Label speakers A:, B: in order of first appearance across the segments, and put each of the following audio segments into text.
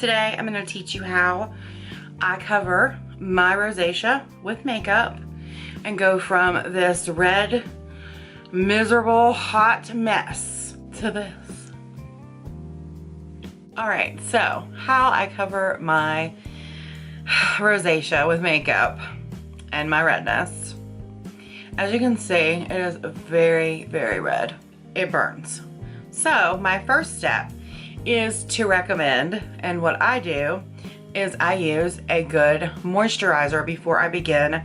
A: Today I'm going to teach you how I cover my rosacea with makeup and go from this red, miserable, hot mess to this. Alright, so how I cover my rosacea with makeup and my redness. As you can see, it is very, very red. It burns. So my first step is to recommend, and what I do is I use a good moisturizer before I begin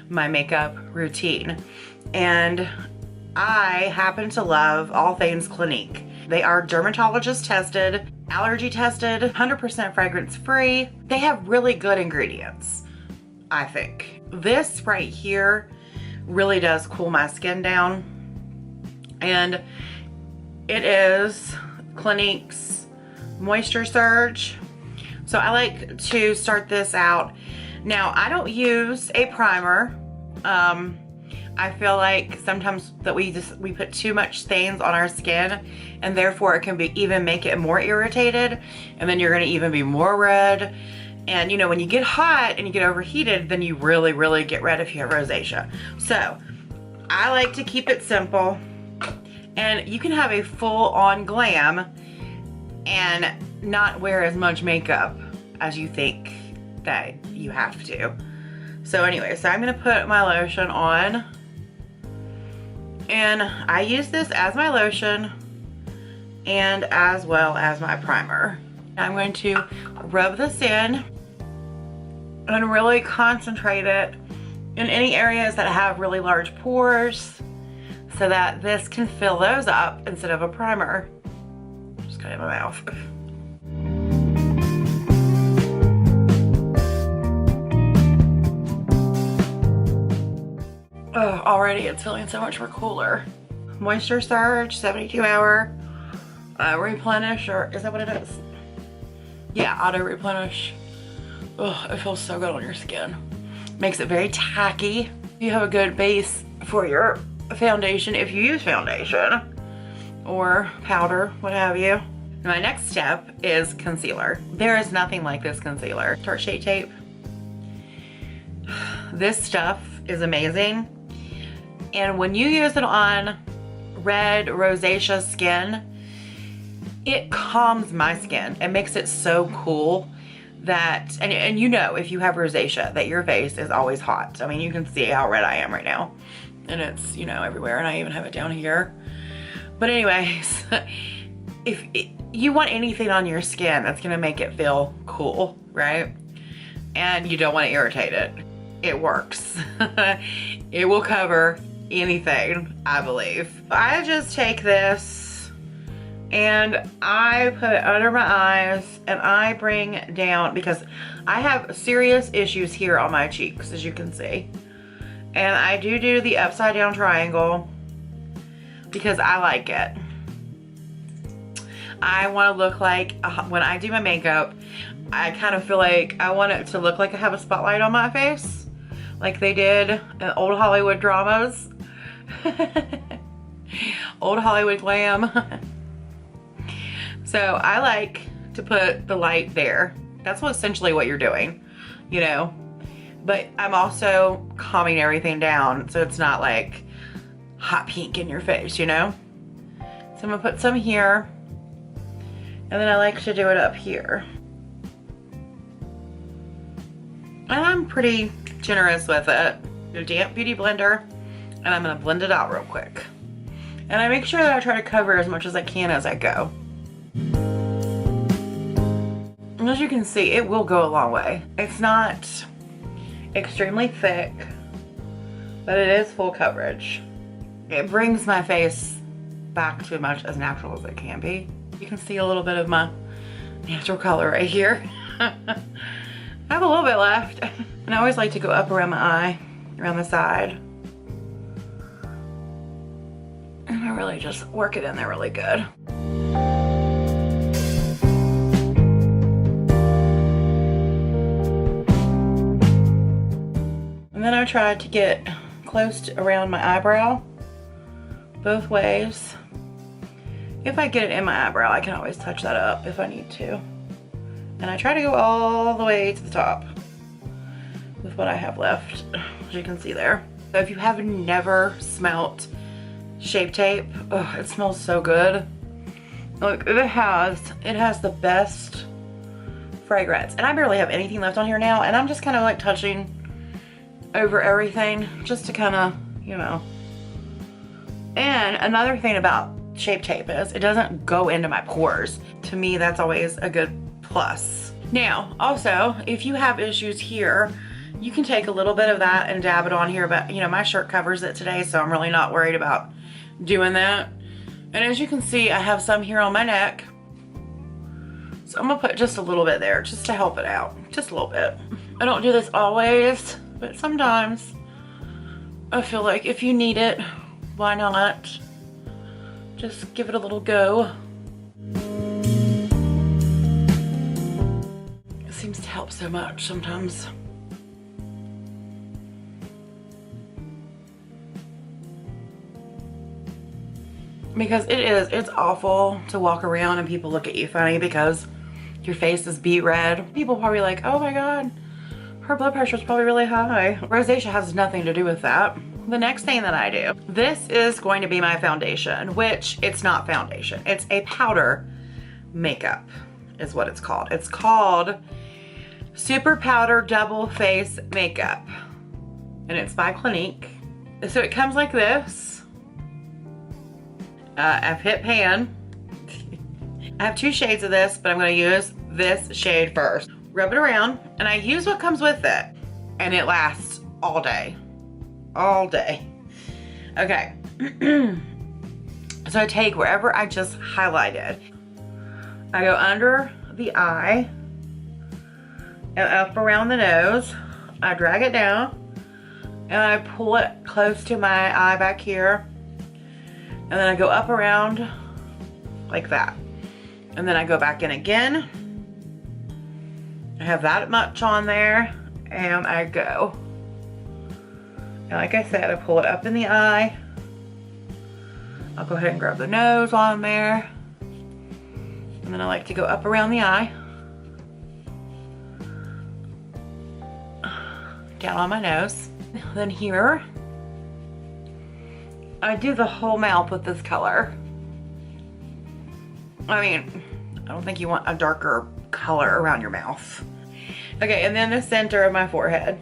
A: my makeup routine. And I happen to love all things Clinique. They are dermatologist tested, allergy tested, 100% fragrance free. They have really good ingredients, I think. This right here really does cool my skin down. And it is Clinique's Moisture Surge. So I like to start this out. Now I don't use a primer. I feel like sometimes that we put too much stains on our skin, and therefore it can even make it more irritated, and then you're gonna even be more red. And you know, when you get hot and you get overheated, then you really get red if you have rosacea. So I like to keep it simple, and you can have a full-on glam and not wear as much makeup as you think that you have to. So anyway, so I'm gonna put my lotion on, and I use this as my lotion and as well as my primer. I'm going to rub this in and really concentrate it in any areas that have really large pores so that this can fill those up instead of a primer. Just got it in my mouth. Oh, already it's feeling so much more cooler. Moisture Surge, 72-hour replenish, or is that what it is? Yeah, auto-replenish. Oh, it feels so good on your skin. Makes it very tacky. You have a good base for your foundation if you use foundation or powder, what have you. My next step is concealer. There is nothing like this concealer. Tarte Shade Tape. This stuff is amazing. And when you use it on red rosacea skin, it calms my skin. It makes it so cool that, and you know, if you have rosacea, that your face is always hot. I mean, you can see how red I am right now. And it's, you know, everywhere, and I even have it down here. But anyways, if you want anything on your skin that's gonna make it feel cool, right? And you don't want to irritate it, it works. It will cover anything, I believe. I just take this and I put it under my eyes and I bring down, because I have serious issues here on my cheeks, as you can see. And I do the upside down triangle because I like it. I want to look like, when I do my makeup, I kind of feel like I want it to look like I have a spotlight on my face, like they did in old Hollywood dramas. Old Hollywood glam. So I like to put the light there. That's essentially what you're doing, you know. But I'm also calming everything down so it's not like hot pink in your face, you know. So I'm gonna put some here, and then I like to do it up here. And I'm pretty generous with it. Do a damp beauty blender, and I'm gonna blend it out real quick. And I make sure that I try to cover as much as I can as I go. And as you can see, it will go a long way. It's not extremely thick, but it is full coverage. It brings my face back to as natural as it can be. You can see a little bit of my natural color right here. I have a little bit left. And I always like to go up around my eye, around the side. And I really just work it in there really good. And then I try to get close to around my eyebrow, both ways. If I get it in my eyebrow, I can always touch that up if I need to. And I try to go all the way to the top with what I have left, as you can see there. So if you have never smelt Shape Tape, oh, it smells so good. Look, it has the best fragrance. And I barely have anything left on here now, and I'm just kind of like touching over everything just to kind of, you know. And another thing about Shape Tape is it doesn't go into my pores. To me, that's always a good plus. Now, also, if you have issues here, you can take a little bit of that and dab it on here, but you know, my shirt covers it today, so I'm really not worried about doing that. And as you can see, I have some here on my neck. So I'm gonna put just a little bit there just to help it out, just a little bit. I don't do this always, but sometimes I feel like if you need it, why not? Just give it a little go. It seems to help so much sometimes. Because it's awful to walk around and people look at you funny because your face is beet red. People probably like, oh my God, her blood pressure is probably really high. Rosacea has nothing to do with that. The next thing that I do, this is going to be my foundation, which it's not foundation. It's a powder makeup is what it's called. It's called Superpowder Double Face Makeup. And it's by Clinique. So it comes like this. I've hit pan. I have 2 shades of this, but I'm gonna use this shade first. Rub it around, and I use what comes with it. And it lasts all day. All day. Okay. So I take wherever I just highlighted. I go under the eye and up around the nose. I drag it down and I pull it close to my eye back here. And then I go up around like that. And then I go back in again. I have that much on there and I go. And like I said, I pull it up in the eye. I'll go ahead and grab the nose on there. And then I like to go up around the eye. Down on my nose. Then here, I do the whole mouth with this color. I mean, I don't think you want a darker color around your mouth. Okay, and then the center of my forehead.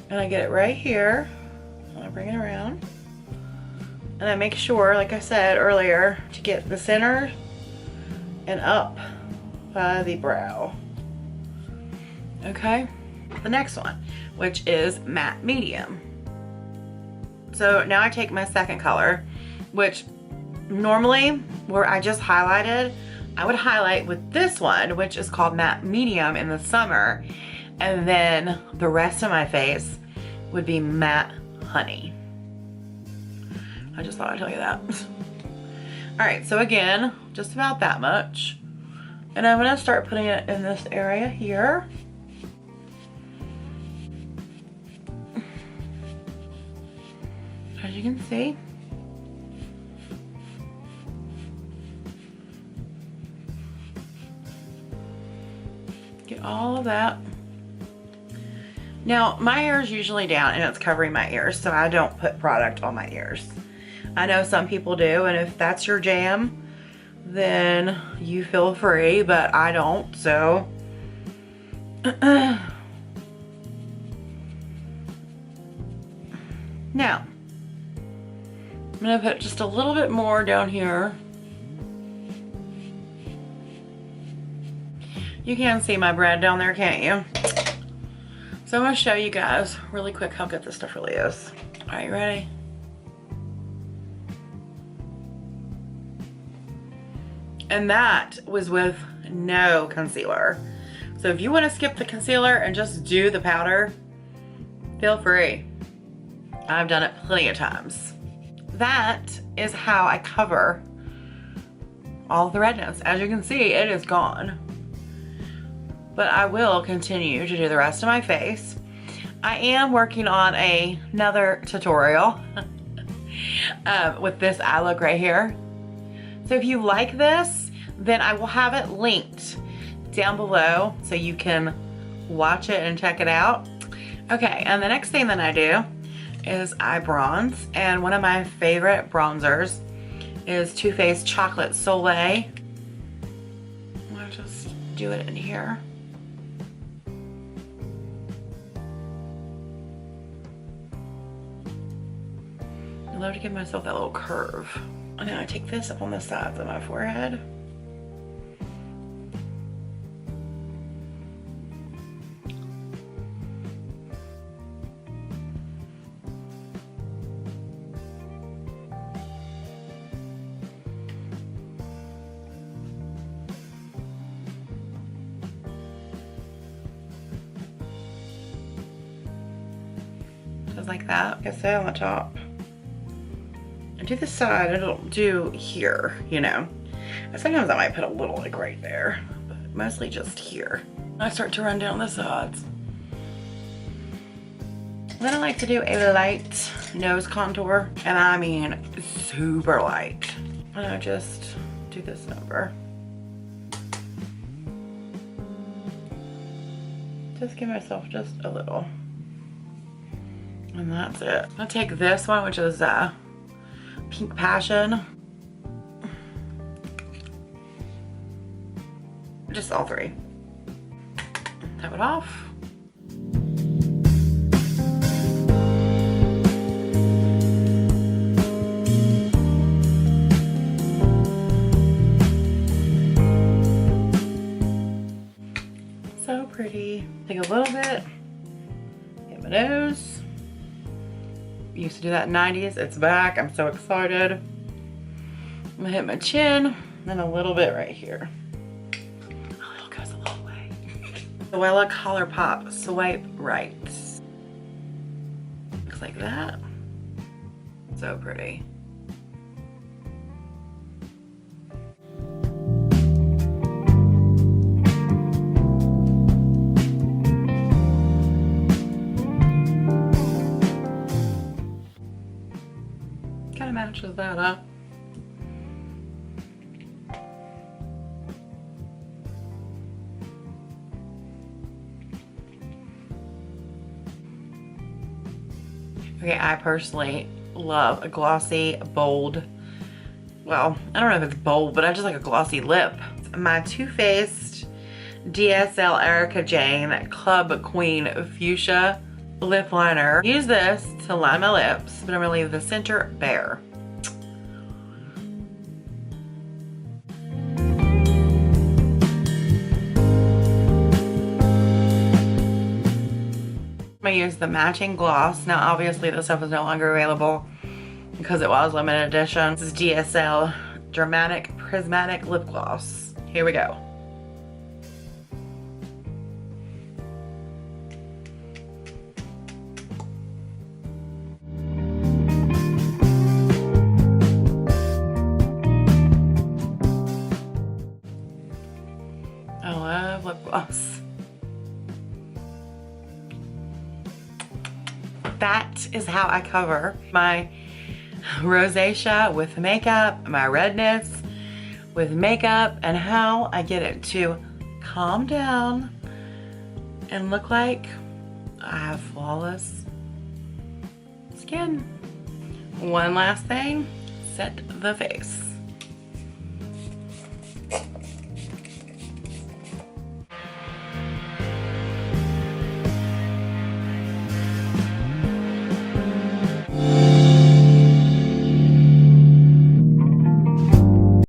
A: And I get it right here. And I bring it around. And I make sure, like I said earlier, to get the center and up by the brow. Okay, the next one, which is matte medium. So now I take my second color, which normally where I just highlighted, I would highlight with this one, which is called matte medium in the summer. And then the rest of my face would be matte honey. I just thought I'd tell you that. All right, so again, just about that much. And I'm gonna start putting it in this area here. As you can see. Get all of that. Now, my hair is usually down and it's covering my ears, so I don't put product on my ears. I know some people do, and if that's your jam, then you feel free, but I don't, so. Now, I'm gonna put just a little bit more down here. You can see my bread down there, can't you? So I'm gonna show you guys really quick how good this stuff really is. All right, you ready? And that was with no concealer. So if you wanna skip the concealer and just do the powder, feel free. I've done it plenty of times. That is how I cover all the redness. As you can see, it is gone. But I will continue to do the rest of my face. I am working on another tutorial with this eye look right here. So if you like this, then I will have it linked down below so you can watch it and check it out. Okay, and the next thing that I do is eye bronze, and one of my favorite bronzers is Too Faced Chocolate Soleil. I'm gonna just do it in here. I love to give myself that little curve. And then I take this up on the sides of my forehead. Just like that. Like I said, on the top. And do the side, it'll do here, you know. And sometimes I might put a little like right there, but mostly just here. I start to run down the sides. Then I like to do a light nose contour, and I mean super light. And I just do this number. Just give myself just a little. And that's it. I'll take this one, which is Pink Passion. Just all three. Tap it off. So pretty. Take a little bit. Hit my nose. Used to do that in the 90s. It's back. I'm so excited. I'm gonna hit my chin, and a little bit right here. A little goes a long way. Zoella Colourpop Swipe Right. Looks like that. So pretty. Kind of matches that up. Okay, I personally love a glossy, bold, well, I don't know if it's bold, but I just like a glossy lip. My Too Faced DSL Erica Jane Club Queen Fuchsia lip liner. Use this to line my lips, but I'm gonna leave the center bare. I'm gonna use the matching gloss. Now obviously this stuff is no longer available because it was limited edition. This is DSL Dramatic Prismatic Lip Gloss. Here we go. I love lip gloss. That is how I cover my rosacea with makeup, my redness with makeup, and how I get it to calm down and look like I have flawless skin. One last thing, set the face.